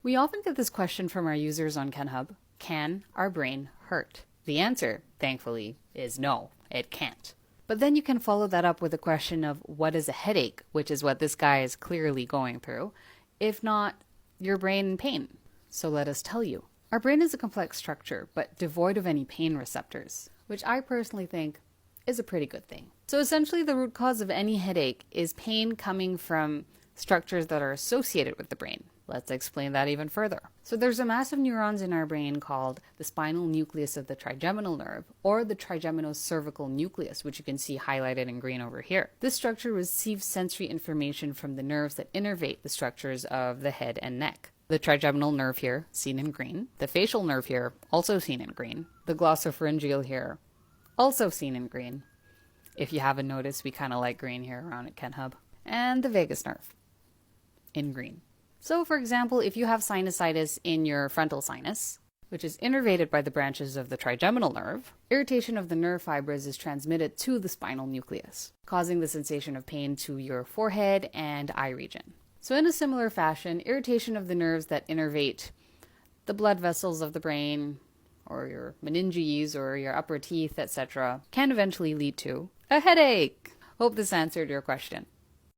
We often get this question from our users on KenHub. Can our brain hurt? The answer, thankfully, is no, it can't. But then you can follow that up with a question of what is a headache, which is what this guy is clearly going through, if not your brain in pain. So let us tell you. Our brain is a complex structure, but devoid of any pain receptors, which I personally think is a pretty good thing. So essentially the root cause of any headache is pain coming from structures that are associated with the brain. Let's explain that even further. So there's a mass of neurons in our brain called the spinal nucleus of the trigeminal nerve, or the trigeminocervical nucleus, which you can see highlighted in green over here. This structure receives sensory information from the nerves that innervate the structures of the head and neck. The trigeminal nerve here, seen in green. The facial nerve here, also seen in green. The glossopharyngeal here, also seen in green. If you haven't noticed, we kind of like green here around at KenHub. And the vagus nerve, in green. So, for example, if you have sinusitis in your frontal sinus, which is innervated by the branches of the trigeminal nerve, irritation of the nerve fibers is transmitted to the spinal nucleus, causing the sensation of pain to your forehead and eye region. So in a similar fashion, irritation of the nerves that innervate the blood vessels of the brain, or your meninges, or your upper teeth, etc., can eventually lead to a headache. Hope this answered your question.